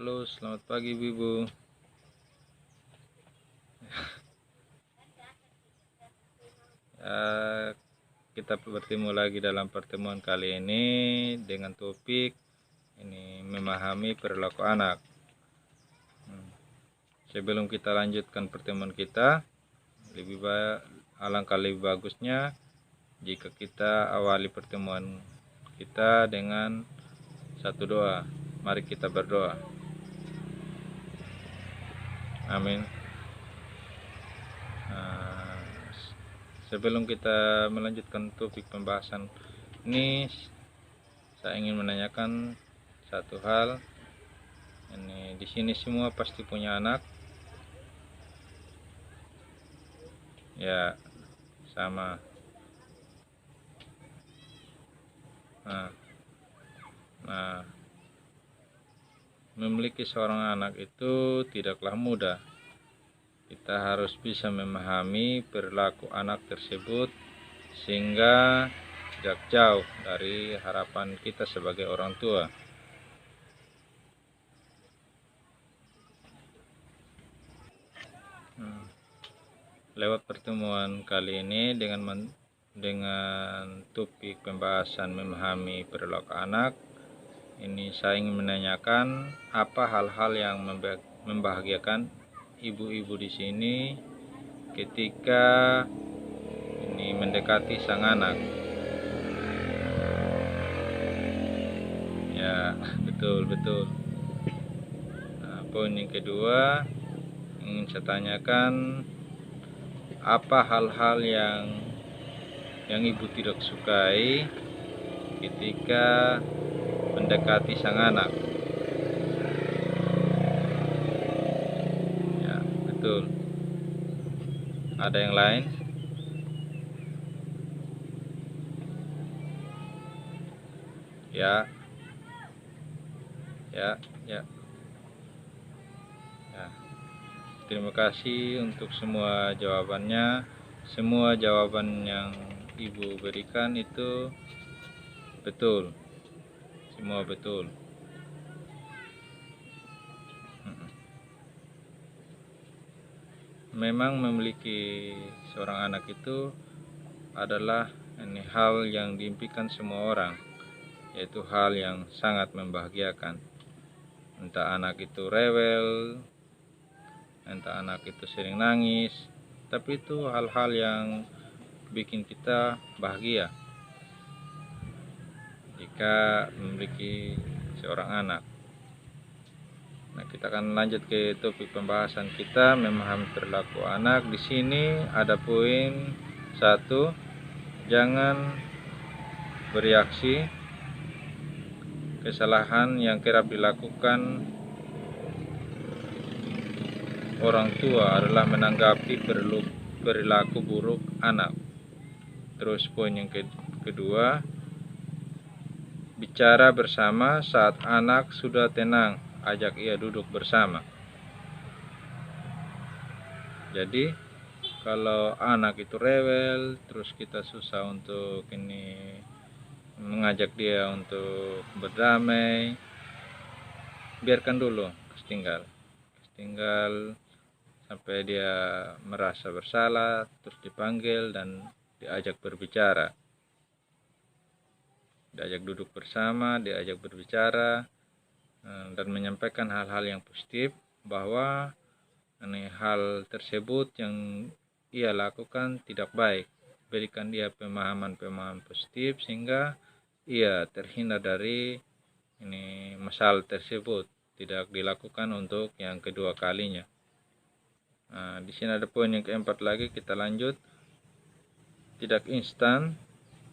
Halo, selamat pagi Ibu. Ya, kita bertemu lagi dalam pertemuan kali ini dengan topik ini memahami perilaku anak. Sebelum kita lanjutkan pertemuan kita, alangkah lebih bagusnya jika kita awali pertemuan kita dengan satu doa. Mari kita berdoa. Amin. Sebelum kita melanjutkan topik pembahasan ini, saya ingin menanyakan satu hal. Ini di sini semua pasti punya anak. Ya, sama. Nah, memiliki seorang anak itu tidaklah mudah. Kita harus bisa memahami perilaku anak tersebut sehingga tidak jauh dari harapan kita sebagai orang tua. Lewat pertemuan kali ini dengan topik pembahasan memahami perilaku anak, ini saya ingin menanyakan apa hal-hal yang membahagiakan ibu-ibu di sini ketika ini mendekati sang anak. Ya, betul. Nah, poin yang kedua ingin saya tanyakan, apa hal-hal yang ibu tidak sukai ketika mendekati sang anak? Ya, betul. Ada yang lain? Ya. Terima kasih untuk semua jawabannya. Semua jawaban yang ibu berikan itu betul. Semua betul. Memang memiliki seorang anak itu adalah hal yang diimpikan semua orang, yaitu hal yang sangat membahagiakan. Entah anak itu rewel, entah anak itu sering nangis, tapi itu hal-hal yang bikin kita bahagia jika memiliki seorang anak. Nah, kita akan lanjut ke topik pembahasan kita, memahami perilaku anak. Di sini ada poin 1, jangan bereaksi. Kesalahan yang kerap dilakukan orang tua adalah menanggapi perilaku buruk anak. Terus poin yang kedua, bicara bersama saat anak sudah tenang, ajak ia duduk bersama. Jadi kalau anak itu rewel, terus kita susah untuk mengajak dia untuk berdamai, biarkan dulu, tinggal sampai dia merasa bersalah, terus dipanggil dan diajak berbicara, diajak duduk bersama, diajak berbicara, dan menyampaikan hal-hal yang positif bahwa hal tersebut yang ia lakukan tidak baik. Berikan dia pemahaman positif sehingga ia terhindar dari masalah tersebut, tidak dilakukan untuk yang kedua kalinya. Nah, di sini ada poin yang keempat lagi, kita lanjut. Tidak instan.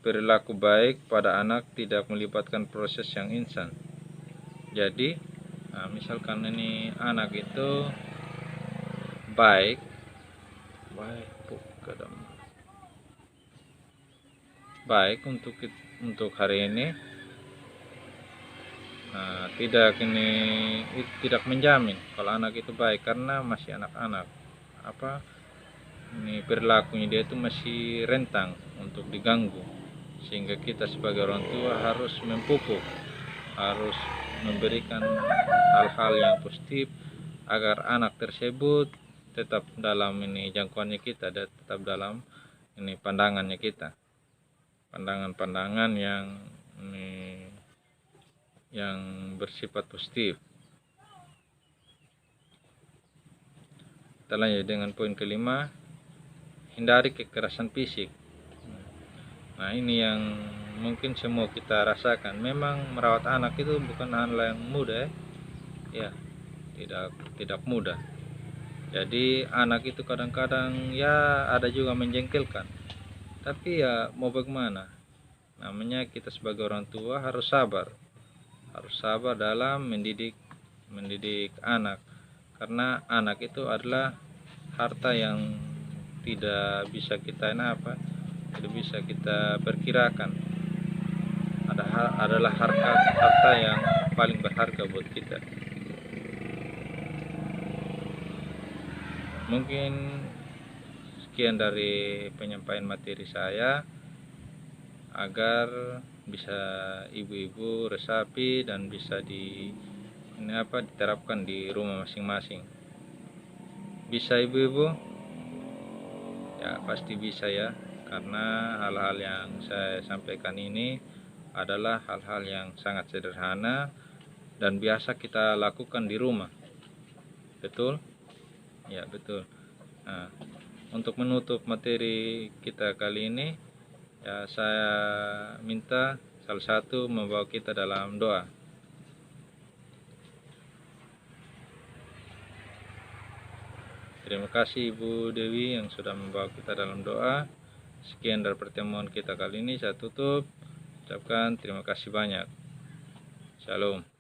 Perilaku baik pada anak tidak melibatkan proses yang instan. Jadi, misalkan anak itu baik untuk hari ini, tidak menjamin kalau anak itu baik karena masih anak-anak. Perilakunya dia itu masih rentang untuk diganggu, sehingga kita sebagai orang tua harus memupuk, harus memberikan hal-hal yang positif agar anak tersebut tetap dalam ini jangkauannya kita, dan tetap dalam ini pandangannya kita, pandangan-pandangan yang bersifat positif. Kita lanjut dengan poin kelima, hindari kekerasan fisik. Nah, ini yang mungkin semua kita rasakan. Memang merawat anak itu bukan hal yang mudah, ya, tidak mudah. Jadi anak itu kadang-kadang ya ada juga menjengkelkan. Tapi ya mau bagaimana? Namanya kita sebagai orang tua harus sabar dalam mendidik anak, karena anak itu adalah harta yang tidak bisa kita perkirakan. Adalah harta yang paling berharga buat kita. Mungkin sekian dari penyampaian materi saya, agar bisa ibu-ibu resapi dan bisa diterapkan di rumah masing-masing. Bisa ibu-ibu? Ya pasti bisa ya, karena hal-hal yang saya sampaikan ini adalah hal-hal yang sangat sederhana dan biasa kita lakukan di rumah. Betul? Ya betul. Nah, untuk menutup materi kita kali ini, ya saya minta salah satu membawa kita dalam doa. Terima kasih Ibu Dewi yang sudah membawa kita dalam doa. Sekian dari pertemuan kita kali ini, saya tutup. Ucapkan terima kasih banyak. Shalom.